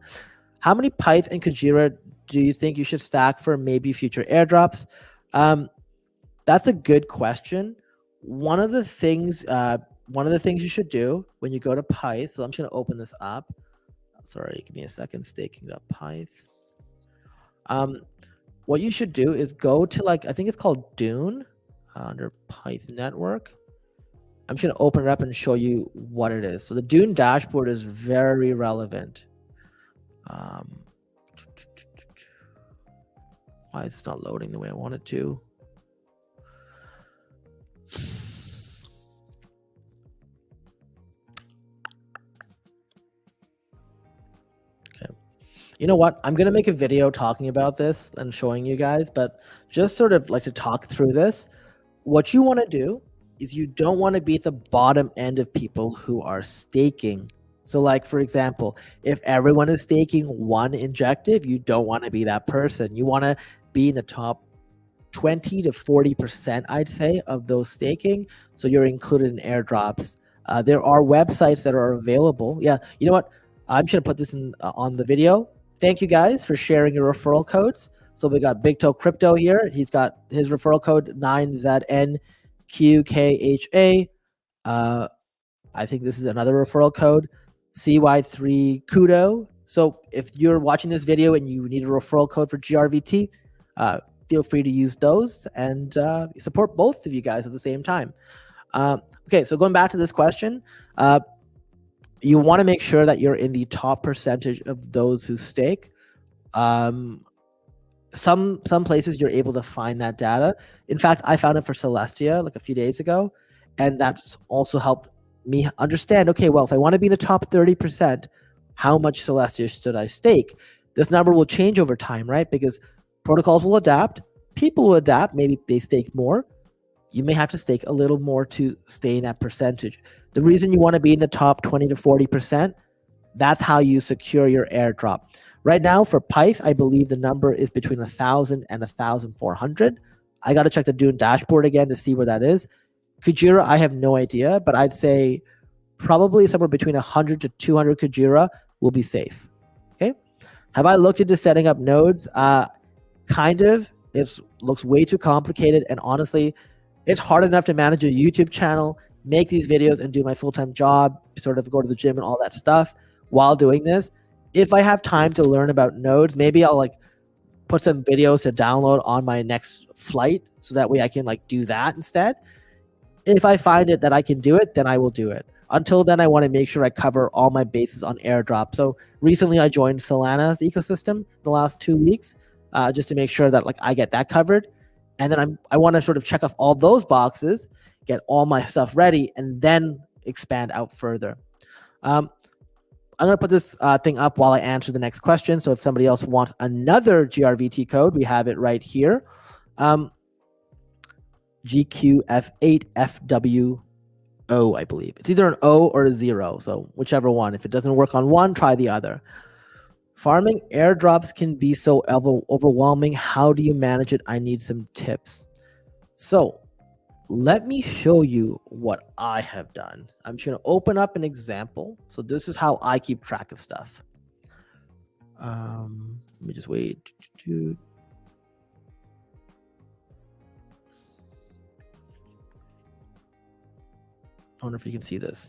How many Pyth and Kujira do you think you should stack for maybe future airdrops? That's a good question. One of the things you should do when you go to Pyth. So I'm just gonna open this up. Sorry, give me a second. Staking up Pyth. What you should do is go to like, I think it's called Dune under Pyth network. I'm just gonna open it up and show you what it is. So the Dune dashboard is very relevant. Why is it not loading the way I want it to? Okay. You know what? I'm gonna make a video talking about this and showing you guys, but just sort of like to talk through this. What you want to do is you don't want to be at the bottom end of people who are staking. So like, for example, if everyone is staking one injective, you don't want to be that person. You want to be in the top 20 to 40%, I'd say, of those staking. So you're included in airdrops. There are websites that are available. Yeah, you know what? I'm just going to put this in on the video. Thank you guys for sharing your referral codes. So we got Big Toe Crypto here. He's got his referral code 9ZNQKHA. I think this is another referral code, CY3 Kudo. So if you're watching this video and you need a referral code for GRVT, feel free to use those and support both of you guys at the same time. Okay, so going back to this question, you want to make sure that you're in the top percentage of those who stake. Some places you're able to find that data. In fact, I found it for Celestia like a few days ago, and that's also helped me understand, okay, well, if I want to be in the top 30%, how much Celestia should I stake? This number will change over time, right? Because protocols will adapt, people will adapt, maybe they stake more. You may have to stake a little more to stay in that percentage. The reason you want to be in the top 20 to 40%, that's how you secure your airdrop. Right now for Pyth, I believe the number is between 1,000 and 1,400. I got to check the Dune dashboard again to see where that is. Kujira, I have no idea, but I'd say probably somewhere between 100 to 200 Kujira will be safe. Okay. Have I looked into setting up nodes? Kind of. It looks way too complicated, and honestly, it's hard enough to manage a YouTube channel, make these videos, and do my full-time job, sort of go to the gym and all that stuff while doing this. If I have time to learn about nodes, maybe I'll like put some videos to download on my next flight so that way I can like do that instead. If I find it that I can do it, then I will do it. Until then, I want to make sure I cover all my bases on airdrop. So recently I joined Solana's ecosystem the last 2 weeks just to make sure that like I get that covered. And then I want to sort of check off all those boxes, get all my stuff ready, and then expand out further. I'm going to put this thing up while I answer the next question. So if somebody else wants another GRVT code, we have it right here. GQF8FWO, I believe. It's either an O or a 0, so whichever one. If it doesn't work on one, try the other. Farming airdrops can be so overwhelming. How do you manage it? I need some tips. So let me show you what I have done. I'm just going to open up an example. So this is how I keep track of stuff. Let me just wait. I wonder if you can see this.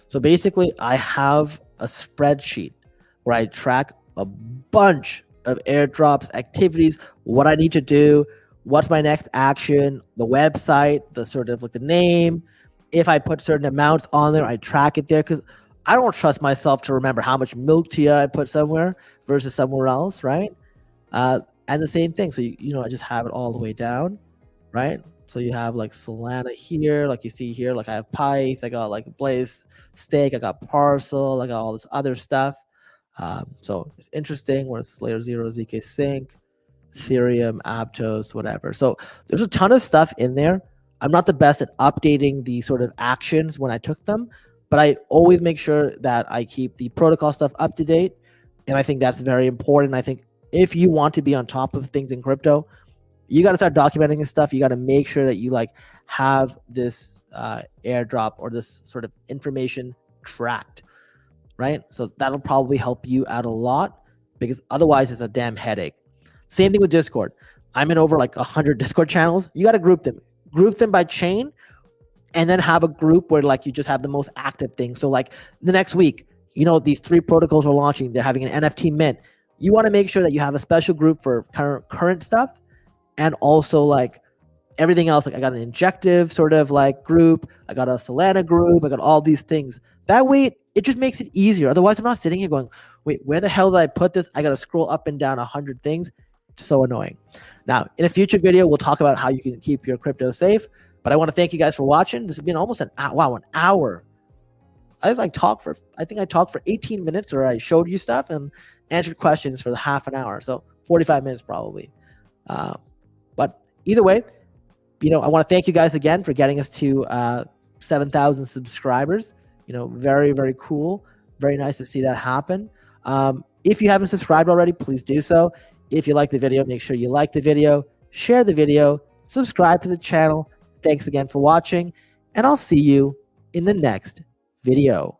So basically, I have a spreadsheet where I track a bunch of airdrops, activities, what I need to do, what's my next action, the website, the sort of like the name. If I put certain amounts on there, I track it there because I don't trust myself to remember how much milk tea I put somewhere versus somewhere else, right? And the same thing. So, I just have it all the way down, right? So you have like Solana here, like you see here, like I have Pyth, I got like Blaze Stake, I got Parcel, I got all this other stuff. So it's interesting when it's layer 0, ZK Sync, Ethereum, Aptos, whatever. So there's a ton of stuff in there. I'm not the best at updating the sort of actions when I took them, but I always make sure that I keep the protocol stuff up to date. And I think that's very important. I think if you want to be on top of things in crypto, you got to start documenting this stuff. You got to make sure that you like have this airdrop or this sort of information tracked, right? So that'll probably help you out a lot because otherwise it's a damn headache. Same thing with Discord. I'm in over like 100 Discord channels. You got to group them by chain, and then have a group where like you just have the most active things. So like the next week, these 3 protocols are launching. They're having an NFT mint. You want to make sure that you have a special group for current stuff. And also like everything else, like I got an injective sort of like group, I got a Solana group, I got all these things. That way it just makes it easier. Otherwise I'm not sitting here going, wait, where the hell did I put this? I got to scroll up and down 100 things. It's so annoying. Now in a future video, we'll talk about how you can keep your crypto safe, but I want to thank you guys for watching. This has been almost an hour. I talked for 18 minutes, or I showed you stuff and answered questions for the half an hour. So 45 minutes probably. But either way, I want to thank you guys again for getting us to 7,000 subscribers. Very, very cool. Very nice to see that happen. If you haven't subscribed already, please do so. If you like the video, make sure you like the video, share the video, subscribe to the channel. Thanks again for watching, and I'll see you in the next video.